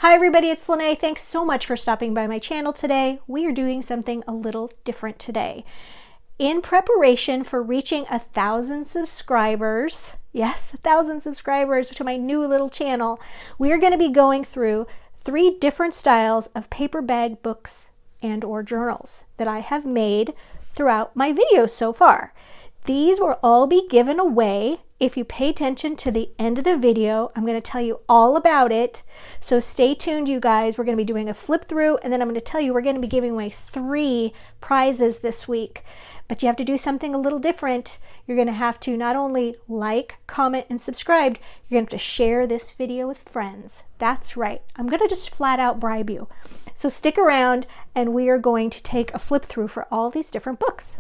Hi everybody, it's Lene. Thanks so much for stopping by my channel today. We are doing something a little different today. In preparation for reaching 1,000 subscribers, yes, 1,000 subscribers to my new little channel, we are going to be going through 3 different styles of paper bag books and or journals that I have made throughout my videos so far. These will all be given away. If you pay attention to the end of the video, I'm going to tell you all about it. So stay tuned, you guys. We're going to be doing a flip through, and then I'm going to tell you we're going to be giving away 3 prizes this week. But you have to do something a little different. You're going to have to not only like, comment, and subscribe, you're going to have to share this video with friends. That's right. I'm going to just flat out bribe you. So stick around, and we are going to take a flip through for all these different books.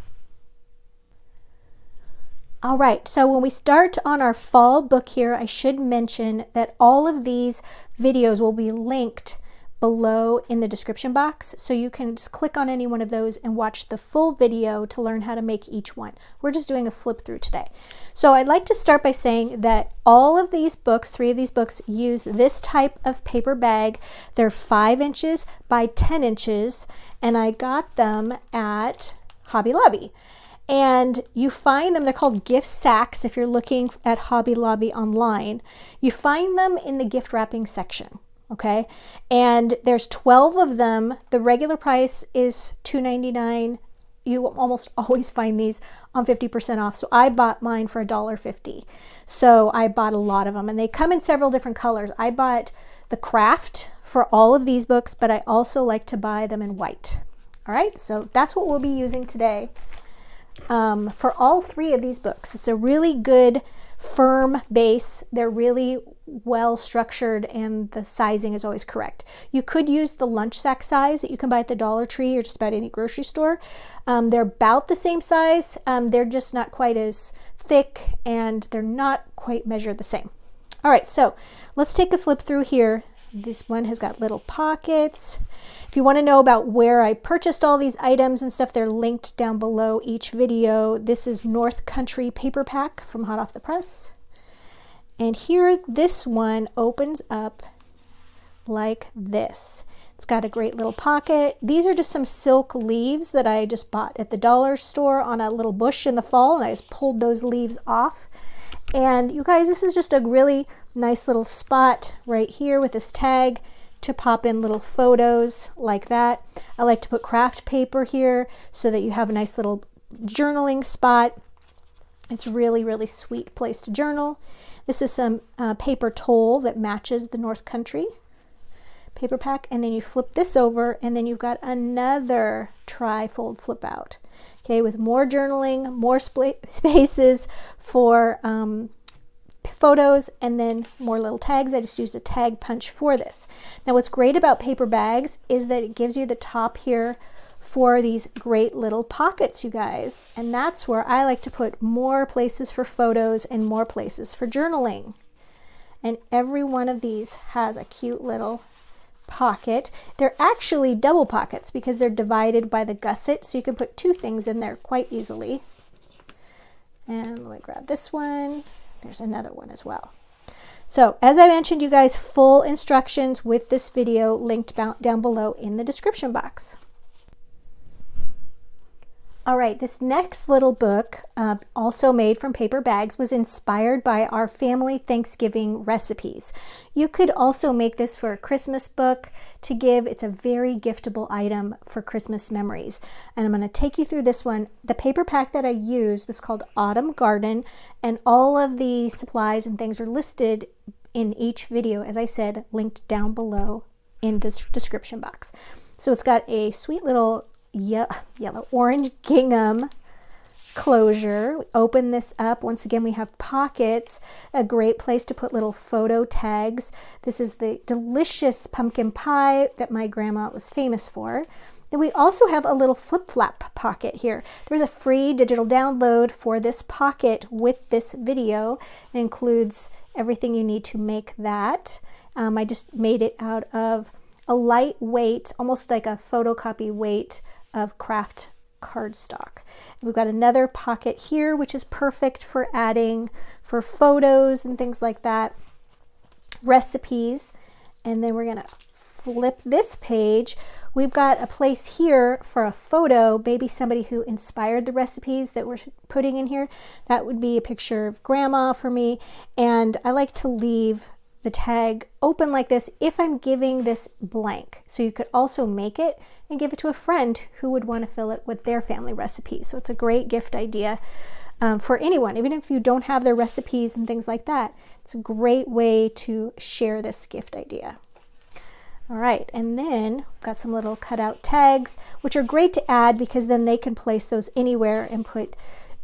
All right, so when we start on our fall book here, I should mention that all of these videos will be linked below in the description box, so you can just click on any one of those and watch the full video to learn how to make each one. We're just doing a flip through today. So I'd like to start by saying that all of these books, 3 of these books, use this type of paper bag. They're 5 inches by 10 inches, and I got them at Hobby Lobby. And you find them, they're called gift sacks if you're looking at Hobby Lobby online. You find them in the gift wrapping section, okay? And there's 12 of them. The regular price is $2.99. You almost always find these on 50% off. So I bought mine for $1.50. So I bought a lot of them, and they come in several different colors. I bought the craft for all of these books, but I also like to buy them in white. All right, so that's what we'll be using today. For all 3 of these books. It's a really good firm base. They're really well structured, and the sizing is always correct. You could use the lunch sack size that you can buy at the Dollar Tree or just about any grocery store. They're about the same size. They're just not quite as thick, and they're not quite measured the same. All right, so let's take a flip through here. This one has got little pockets. If you want to know about where I purchased all these items and stuff, they're linked down below each video. This is North Country Paper Pack from Hot Off the Press. And here, this one opens up like this. It's got a great little pocket. These are just some silk leaves that I just bought at the dollar store on a little bush in the fall, and I just pulled those leaves off. And you guys, this is just a really nice little spot right here with this tag to pop in little photos like that. I like to put craft paper here so that you have a nice little journaling spot. It's really, really sweet place to journal. This is some paper towel that matches the North Country paper pack, and then you flip this over, and then you've got another tri-fold flip out. Okay, with more journaling, more spaces for photos, and then more little tags. I just used a tag punch for this. Now what's great about paper bags is that it gives you the top here for these great little pockets, you guys. And that's where I like to put more places for photos and more places for journaling. And every one of these has a cute little pocket. They're actually double pockets because they're divided by the gusset, so you can put 2 things in there quite easily. And let me grab this one. There's another one as well. So as I mentioned, you guys, full instructions with this video linked down below in the description box. All right, this next little book, also made from paper bags, was inspired by our family Thanksgiving recipes. You could also make this for a Christmas book to give. It's a very giftable item for Christmas memories. And I'm going to take you through this one. The paper pack that I used was called Autumn Garden, and all of the supplies and things are listed in each video, as I said, linked down below in this description box. So it's got a sweet little yellow orange gingham closure. We open this up. Once again, we have pockets, a great place to put little photo tags. This is the delicious pumpkin pie that my grandma was famous for. Then we also have a little flip-flap pocket here. There's a free digital download for this pocket with this video. It includes everything you need to make that. I just made it out of a lightweight, almost like a photocopy weight of craft cardstock. We've got another pocket here, which is perfect for adding for photos and things like that, recipes, And then we're gonna flip this page. We've got a place here for a photo, maybe somebody who inspired the recipes that we're putting in here. That would be a picture of grandma for me. And I like to leave the tag open like this if I'm giving this blank. So you could also make it and give it to a friend who would want to fill it with their family recipes. So it's a great gift idea for anyone, even if you don't have their recipes and things like that. It's a great way to share this gift idea. All right, and then we've got some little cutout tags, which are great to add because then they can place those anywhere and put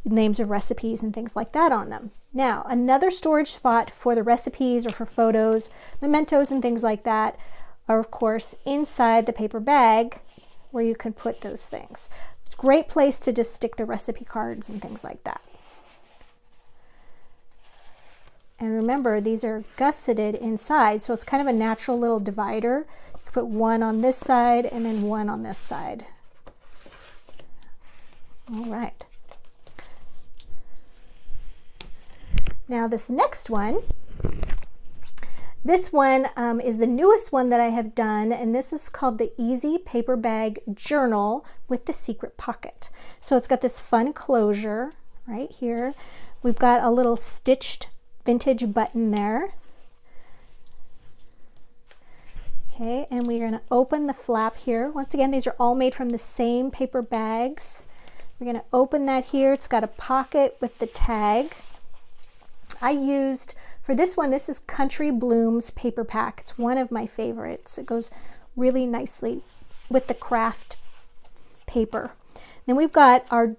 names of recipes and things like that on them. Now, another storage spot for the recipes or for photos, mementos and things like that are, of course, inside the paper bag where you can put those things. It's a great place to just stick the recipe cards and things like that. And remember, these are gusseted inside, so it's kind of a natural little divider. You can put one on this side and then one on this side. All right. Now this next one, is the newest one that I have done, and this is called the Easy Paper Bag Journal with the Secret Pocket. So it's got this fun closure right here. We've got a little stitched vintage button there. Okay, and we're going to open the flap here. Once again, these are all made from the same paper bags. We're going to open that here. It's got a pocket with the tag. I used, for this one, this is Country Blooms paper pack. It's one of my favorites. It goes really nicely with the craft paper. Then we've got our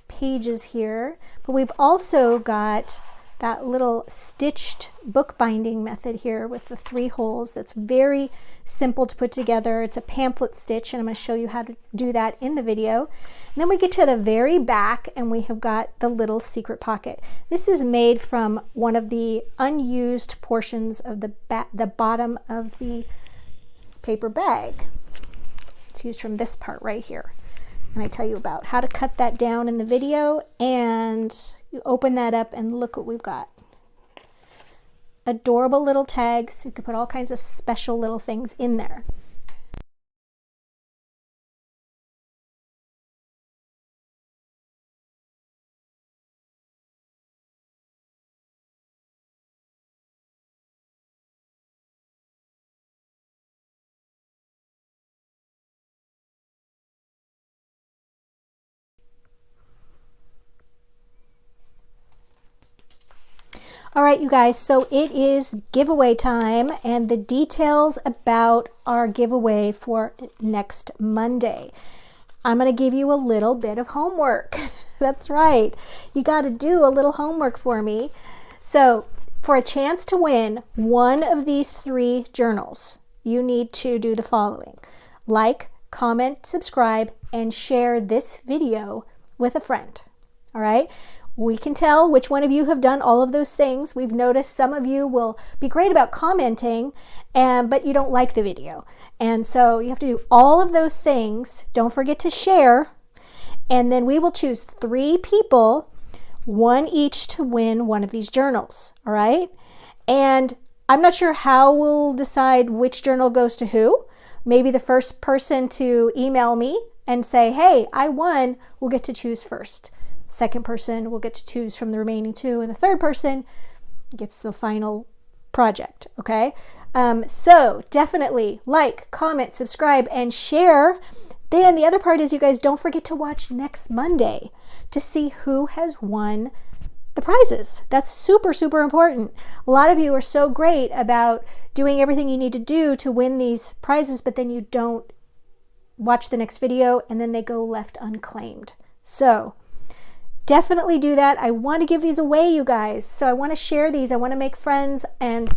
pages here, but we've also got that little stitched bookbinding method here with the 3 holes. That's very simple to put together. It's a pamphlet stitch, and I'm going to show you how to do that in the video. And then we get to the very back and we have got the little secret pocket. This is made from one of the unused portions of the bottom of the paper bag. It's used from this part right here. And I tell you about how to cut that down in the video, and you open that up and look what we've got. Adorable little tags. You could put all kinds of special little things in there. All right, you guys, so it is giveaway time, and the details about our giveaway for next Monday. I'm going to give you a little bit of homework. That's right. You got to do a little homework for me. So for a chance to win one of these 3 journals, you need to do the following. Like, comment, subscribe, and share this video with a friend. All right? We can tell which one of you have done all of those things. We've noticed some of you will be great about commenting, but you don't like the video. And so you have to do all of those things. Don't forget to share. And then we will choose 3 people, 1 each, to win one of these journals. All right? And I'm not sure how we'll decide which journal goes to who. Maybe the first person to email me and say, hey, I won, will get to choose first. Second person will get to choose from the remaining 2, and the third person gets the final project. Okay, so definitely like, comment, subscribe, and share. Then the other part is, you guys don't forget to watch next Monday to see who has won the prizes. That's super, super important. A lot of you are so great about doing everything you need to do to win these prizes, but then you don't watch the next video and then they go left unclaimed. So definitely do that. I want to give these away, you guys. So I want to share these. I want to make friends and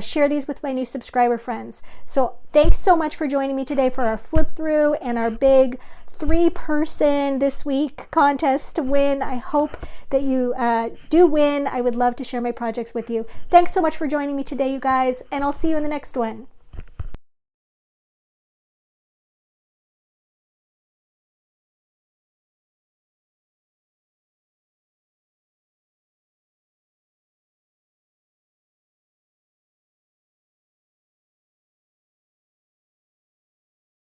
share these with my new subscriber friends. So thanks so much for joining me today for our flip through and our big 3-person this week contest to win. I hope that you do win. I would love to share my projects with you. Thanks so much for joining me today, you guys, and I'll see you in the next one.